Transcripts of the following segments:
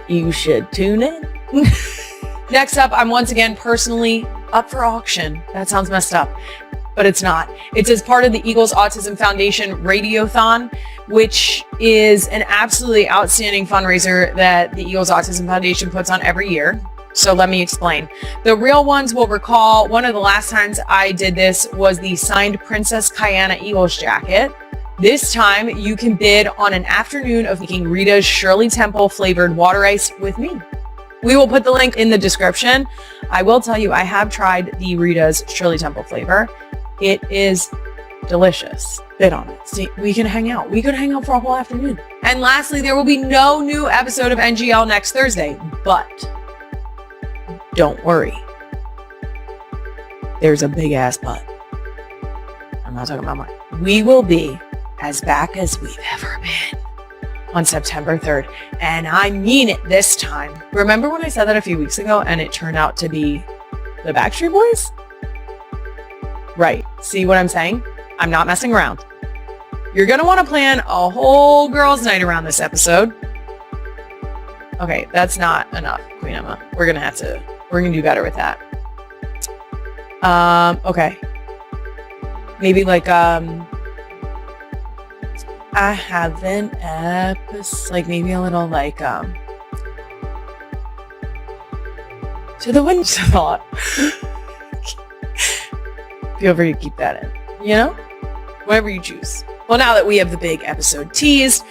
you should tune in. Next up, I'm once again personally up for auction. That sounds messed up, but it's not. It's as part of the Eagles Autism Foundation Radiothon, which is an absolutely outstanding fundraiser that the Eagles Autism Foundation puts on every year. So let me explain. The real ones will recall one of the last times I did this was the signed Princess Kiana Eagles jacket. This time you can bid on an afternoon of making Rita's Shirley Temple flavored water ice with me. We will put the link in the description. I will tell you, I have tried the Rita's Shirley Temple flavor. It is delicious. Bid on it. See, we can hang out. We could hang out for a whole afternoon. And lastly, there will be no new episode of NGL next Thursday, but don't worry. There's a big ass but. I'm not talking about mine. We will be as back as we've ever been on September 3rd. And I mean it this time. Remember when I said that a few weeks ago and it turned out to be the Backstreet Boys? Right. See what I'm saying? I'm not messing around. You're going to want to plan a whole girls' night around this episode. Okay, that's not enough, Queen Emma. We're going to do better with that. Okay. Maybe like, I have an episode, like maybe a little like, to the wind thought. Feel free to keep that in, you know? Whatever you choose. Well, now that we have the big episode teased,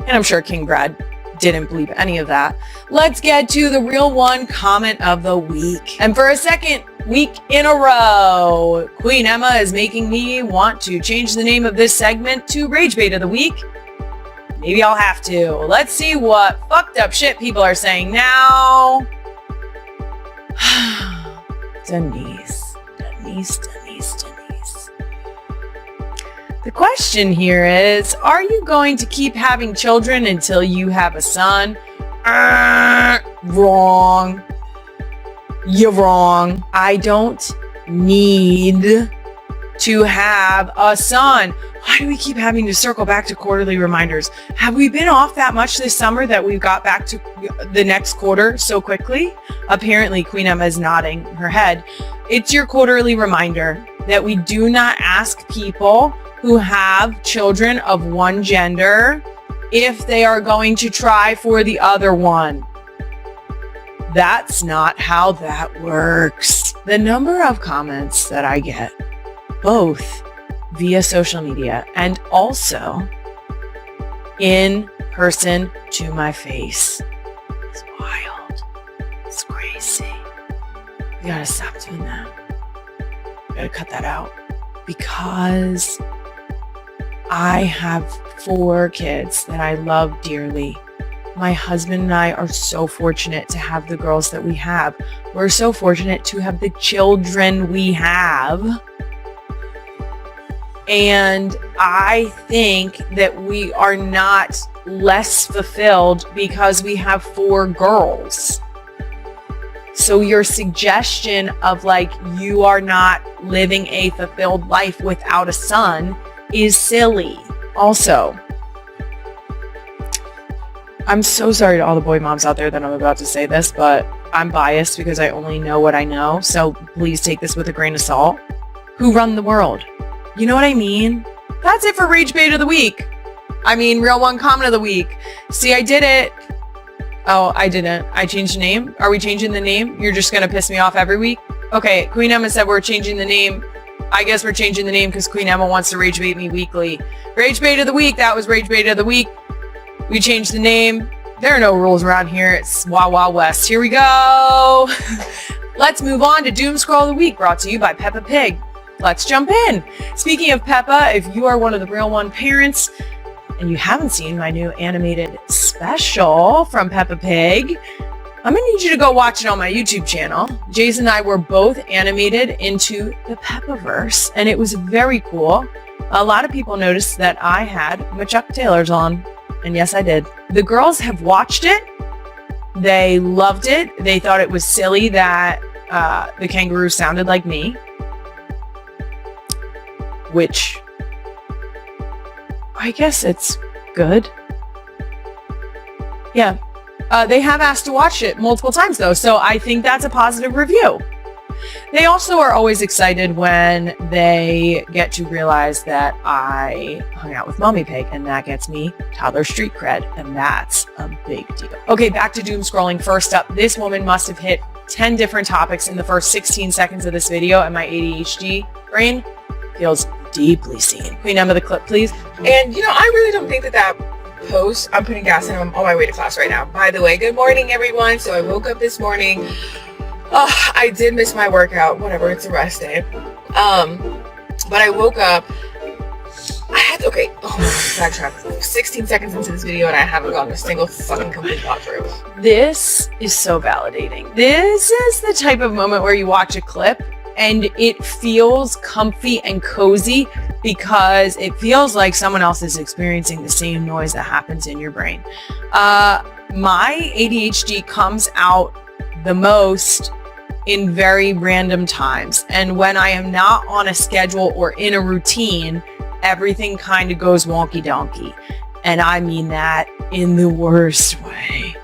and I'm sure King Brad didn't believe any of that, let's get to the real one comment of the week. And for a second week in a row, Queen Emma is making me want to change the name of this segment to Rage Bait of the Week. Maybe I'll have to. Let's see what fucked up shit people are saying now. Denise. The question here is, are you going to keep having children until you have a son? Wrong. You're wrong. I don't need to have a son. Why do we keep having to circle back to quarterly reminders? Have we been off that much this summer that we've got back to the next quarter so quickly? Apparently, Queen Emma is nodding her head. It's your quarterly reminder that we do not ask people who have children of one gender if they are going to try for the other one. That's not how that works. The number of comments that I get, both via social media and also in person to my face, is wild. It's crazy. We gotta stop doing that. We gotta cut that out. Because I have 4 kids that I love dearly. My husband and I are so fortunate to have the girls that we have. We're so fortunate to have the children we have. And I think that we are not less fulfilled because we have 4 girls. So your suggestion of like, you are not living a fulfilled life without a son is silly. Also, I'm so sorry to all the boy moms out there that I'm about to say this, but I'm biased because I only know what I know. So please take this with a grain of salt. Who run the world? You know what I mean? That's it for Rage Bait of the Week. I mean, Real One Comment of the Week. See, I did it. Oh, I didn't. I changed the name. Are we changing the name? You're just going to piss me off every week? Okay, Queen Emma said we're changing the name. I guess we're changing the name because Queen Emma wants to Rage Bait me weekly. Rage Bait of the Week. That was Rage Bait of the Week. We changed the name. There are no rules around here. It's Wild Wild West. Here we go. Let's move on to Doom Scroll of the Week, brought to you by Peppa Pig. Let's jump in. Speaking of Peppa, if you are one of the Real One parents and you haven't seen my new animated special from Peppa Pig, I'm going to need you to go watch it on my YouTube channel. Jason and I were both animated into the Peppaverse, and it was very cool. A lot of people noticed that I had my Chuck Taylors on, and yes, I did. The girls have watched it. They loved it. They thought it was silly that the kangaroo sounded like me, which I guess it's good. Yeah, They have asked to watch it multiple times though, so I think that's a positive review. They also are always excited when they get to realize that I hung out with Mommy Pig, and that gets me toddler street cred, and that's a big deal. Okay, back to doom scrolling. First up, this woman must have hit 10 different topics in the first 16 seconds of this video, and my ADHD brain feels deeply seen. Queen Emma, the clip, please. And you know, I really don't think that post, I'm putting gas in, I'm on my way to class right now. By the way, good morning, everyone. So I woke up this morning. I did miss my workout, whatever, it's a rest day. But I woke up, I had to, okay, oh my God, backtrack. 16 seconds into this video and I haven't gotten a single fucking complete thought through. This is so validating. This is the type of moment where you watch a clip and it feels comfy and cozy because it feels like someone else is experiencing the same noise that happens in your brain. My ADHD comes out the most in very random times. And when I am not on a schedule or in a routine, everything kind of goes wonky donkey. And I mean that in the worst way.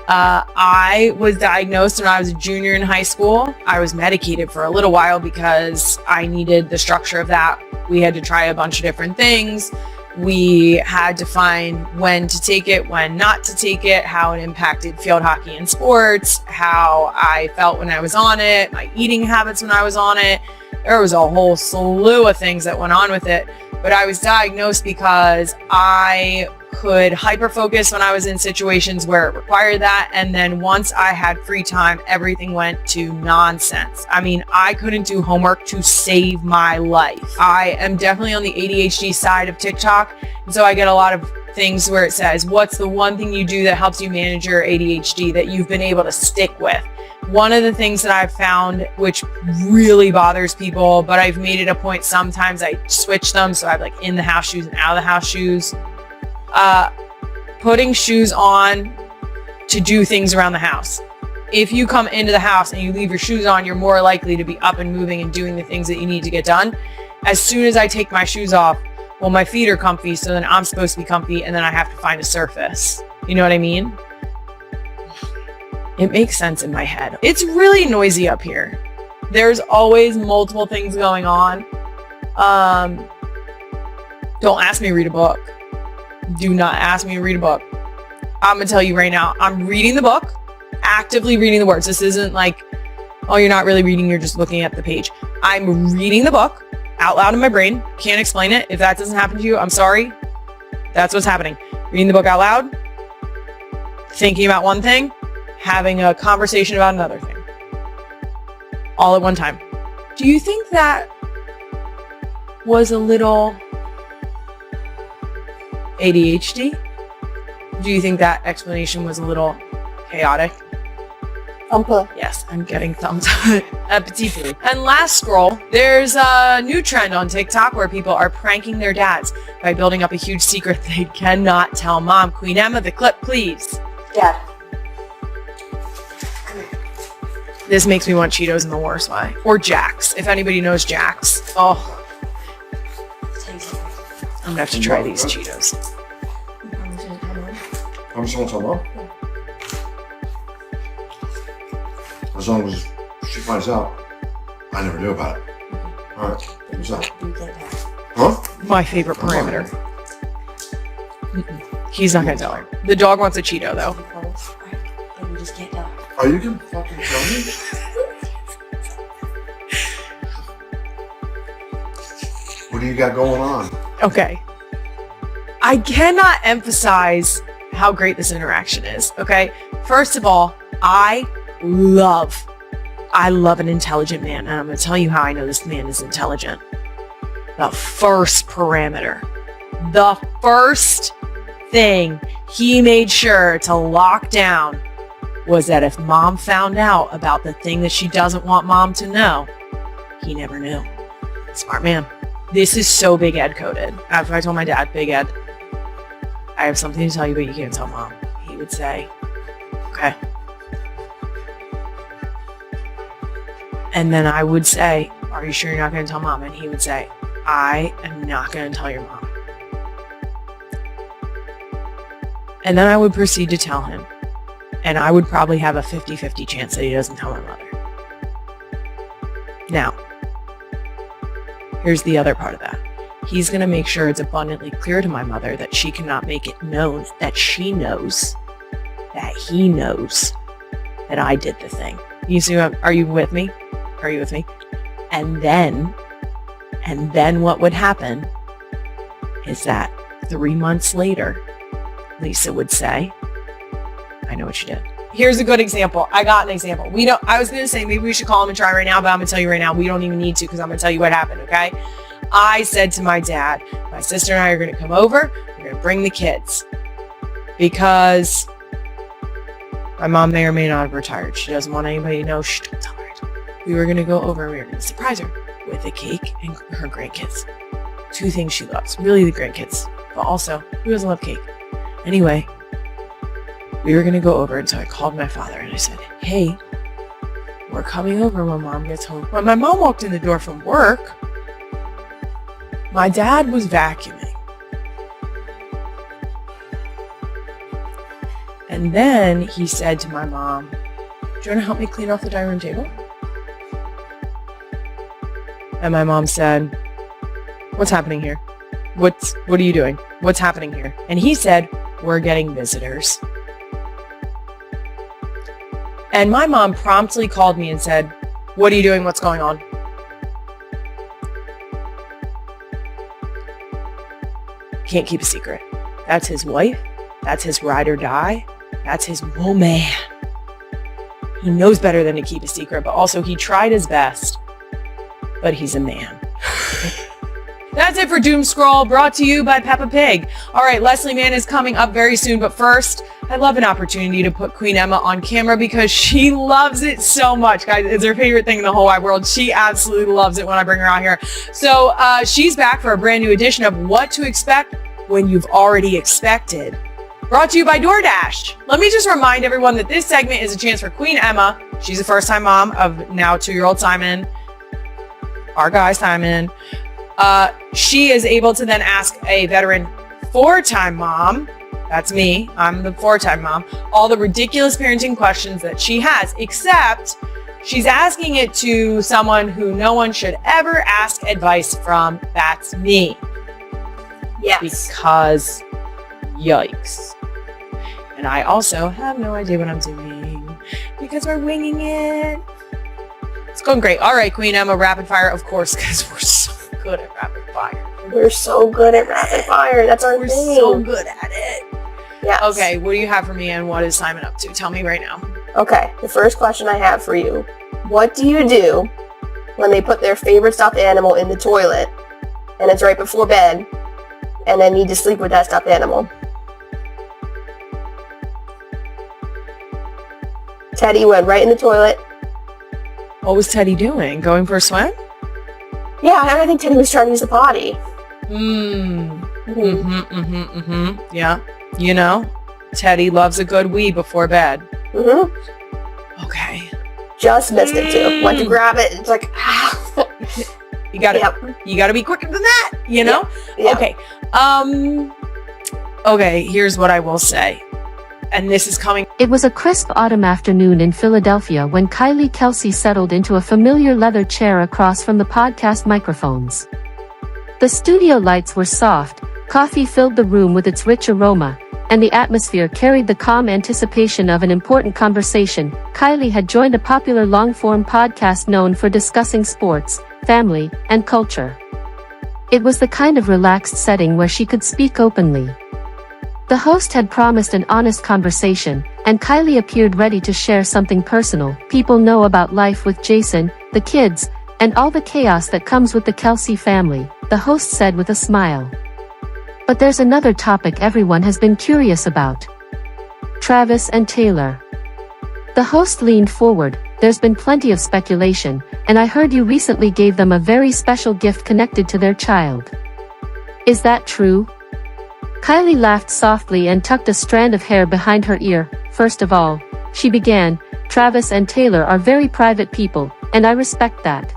I was diagnosed when I was a junior in high school. I was medicated for a little while because I needed the structure of that. We had to try a bunch of different things. We had to find when to take it, when not to take it, how it impacted field hockey and sports, how I felt when I was on it, my eating habits when I was on it. There was a whole slew of things that went on with it. But I was diagnosed because I could hyper-focus when I was in situations where it required that. And then once I had free time, everything went to nonsense. I mean, I couldn't do homework to save my life. I am definitely on the ADHD side of TikTok. And so I get a lot of things where it says, what's the one thing you do that helps you manage your ADHD that you've been able to stick with? One of the things that I've found, which really bothers people, but I've made it a point, sometimes I switch them. So I have like in the house shoes and out of the house shoes. Putting shoes on to do things around the house. If you come into the house and you leave your shoes on, you're more likely to be up and moving and doing the things that you need to get done. As soon as I take my shoes off, well, my feet are comfy, so then I'm supposed to be comfy, and then I have to find a surface. You know what I mean? It makes sense in my head. It's really noisy up here. There's always multiple things going on. Don't ask me to read a book. Do not ask me to read a book. I'm gonna tell you right now, I'm reading the book, actively reading the words. This isn't like, oh, you're not really reading, you're just looking at the page. I'm reading the book out loud in my brain. Can't explain it. If that doesn't happen to you, I'm sorry. That's what's happening. Reading the book out loud, thinking about one thing, having a conversation about another thing. All at one time. Do you think that was a little ADHD? Do you think that explanation was a little chaotic? Yes, I'm getting thumbs up. Petit peu. And last scroll, there's a new trend on TikTok where people are pranking their dads by building up a huge secret they cannot tell mom. Queen Emma, the clip, please. Dad. This makes me want Cheetos in the worst way. Or Jax, if anybody knows Jax. Oh. I'm gonna have to try these Cheetos. I'm just gonna tell mom. As long as she finds out, I never knew about it. All right, what's that? Huh? My favorite parameter. He's not gonna tell her. The dog wants a Cheeto though. Are you gonna fucking tell me? What do you got going on? Okay. I cannot emphasize how great this interaction is, okay? First of all, I love an intelligent man, and I'm gonna tell you how I know this man is intelligent. The first parameter. The first thing he made sure to lock down was that if mom found out about the thing that she doesn't want mom to know, he never knew. Smart man. This is so Big Ed coded. After I told my dad, Big Ed, I have something to tell you, but you can't tell mom. He would say, okay. And then I would say, are you sure you're not going to tell mom? And he would say, I am not going to tell your mom. And then I would proceed to tell him And I would probably have a 50-50 chance that he doesn't tell my mother. Now, here's the other part of that. He's going to make sure it's abundantly clear to my mother that she cannot make it known that she knows that he knows that I did the thing. You see, are you with me? Are you with me? And then what would happen is that 3 months later, Lisa would say, I know what you did. Here's a good example. I got an example. I was going to say maybe we should call him and try right now, but I'm going to tell you right now, we don't even need to because I'm going to tell you what happened, okay? I said to my dad, my sister and I are going to come over. We're going to bring the kids because my mom may or may not have retired. She doesn't want anybody to know. Shh, don't tell her. We were going to go over and we were going to surprise her with a cake and her grandkids. 2 things she loves. Really the grandkids, but also who doesn't love cake? Anyway, we were going to go over, and so I called my father and I said, hey, we're coming over when mom gets home. When my mom walked in the door from work, my dad was vacuuming. And then he said to my mom, do you want to help me clean off the dining room table? And my mom said, what's happening here? What are you doing? What's happening here? And he said, we're getting visitors. And my mom promptly called me and said, what are you doing? What's going on? Can't keep a secret. That's his wife. That's his ride or die. That's his woman. He knows better than to keep a secret, but also he tried his best. But he's a man. That's it for Doom Scroll, brought to you by Peppa Pig. All right, Leslie Mann is coming up very soon, but first, I'd love an opportunity to put Queen Emma on camera because she loves it so much, guys. It's her favorite thing in the whole wide world. She absolutely loves it when I bring her out here. So she's back for a brand new edition of What to Expect When You've Already Expected. Brought to you by DoorDash. Let me just remind everyone that this segment is a chance for Queen Emma. She's a first-time mom of now 2-year-old Simon, our guy Simon. She is able to then ask a veteran 4-time mom, that's me, I'm the 4-time mom, all the ridiculous parenting questions that she has, except she's asking it to someone who no one should ever ask advice from. That's me. Yes. Because yikes. And I also have no idea what I'm doing because we're winging it. It's going great. All right, Queen Emma, rapid fire, of course, because we're so good at rapid fire. We're so good at rapid fire. That's our We're thing. so good at it. Yes. Okay, what do you have for me and what is Simon up to? Tell me right now. Okay, the first question I have for you. What do you do when they put their favorite stuffed animal in the toilet and it's right before bed and they need to sleep with that stuffed animal? Teddy went right in the toilet. What was Teddy doing? Going for a swim? Yeah, I think Teddy was trying to use the potty. Yeah. You know, Teddy loves a good wee before bed. Okay. Just missed it too. Went to grab it. It's like, You gotta be quicker than that, you know? Yep. Okay. Okay, here's what I will say. And this is coming. It was a crisp autumn afternoon in Philadelphia when Kylie Kelce settled into a familiar leather chair across from the podcast microphones. The studio lights were soft, coffee filled the room with its rich aroma, and the atmosphere carried the calm anticipation of an important conversation. Kylie had joined a popular long-form podcast known for discussing sports, family, and culture. It was the kind of relaxed setting where she could speak openly. The host had promised an honest conversation, and Kylie appeared ready to share something personal. People know about life with Jason, the kids, and all the chaos that comes with the Kelce family, the host said with a smile. But there's another topic everyone has been curious about. Travis and Taylor. The host leaned forward. There's been plenty of speculation, and I heard you recently gave them a very special gift connected to their child. Is that true? Kylie laughed softly and tucked a strand of hair behind her ear. First of all, she began, Travis and Taylor are very private people, and I respect that.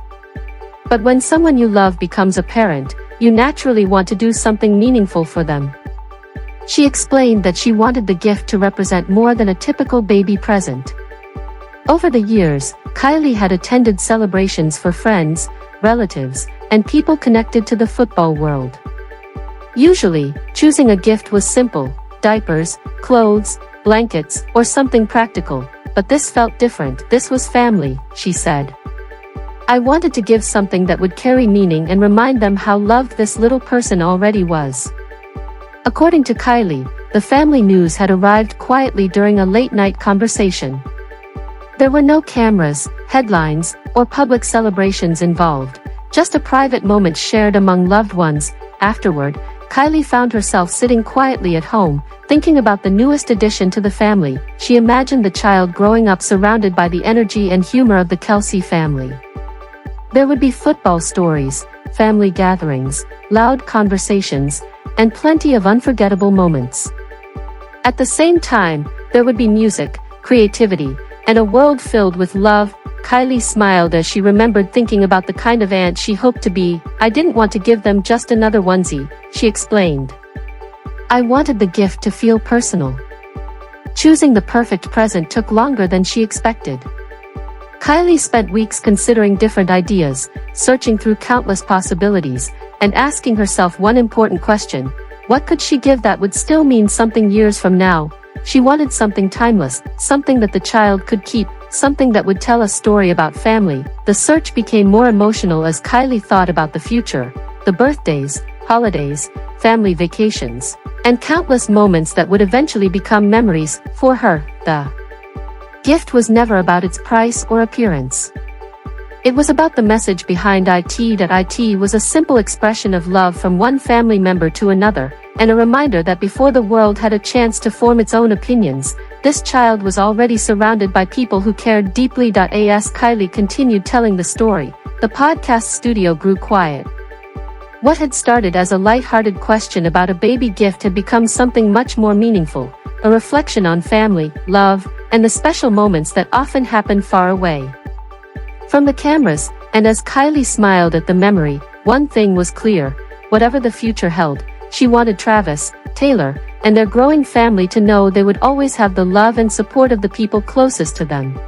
But when someone you love becomes a parent, you naturally want to do something meaningful for them. She explained that she wanted the gift to represent more than a typical baby present. Over the years, Kylie had attended celebrations for friends, relatives, and people connected to the football world. Usually, choosing a gift was simple: diapers, clothes, blankets, or something practical, but this felt different. This was family, she said. I wanted to give something that would carry meaning and remind them how loved this little person already was. According to Kylie, the family news had arrived quietly during a late-night conversation. There were no cameras, headlines, or public celebrations involved, just a private moment shared among loved ones. Afterward, Kylie found herself sitting quietly at home, thinking about the newest addition to the family. She imagined the child growing up surrounded by the energy and humor of the Kelce family. There would be football stories, family gatherings, loud conversations, and plenty of unforgettable moments. At the same time, there would be music, creativity, and a world filled with love. Kylie smiled as she remembered thinking about the kind of aunt she hoped to be. I didn't want to give them just another onesie, she explained. I wanted the gift to feel personal. Choosing the perfect present took longer than she expected. Kylie spent weeks considering different ideas, searching through countless possibilities, and asking herself one important question: what could she give that would still mean something years from now? She wanted something timeless, something that the child could keep, something that would tell a story about family. The search became more emotional as Kylie thought about the future, the birthdays, holidays, family vacations, and countless moments that would eventually become memories. For her, the gift was never about its price or appearance. It was about the message behind it. That it was a simple expression of love from one family member to another, and a reminder that before the world had a chance to form its own opinions, this child was already surrounded by people who cared deeply. As Kylie continued telling the story, the podcast studio grew quiet. What had started as a light-hearted question about a baby gift had become something much more meaningful, a reflection on family, love, and the special moments that often happen far away from the cameras. And as Kylie smiled at the memory, one thing was clear: whatever the future held, she wanted Travis, Taylor, and their growing family to know they would always have the love and support of the people closest to them.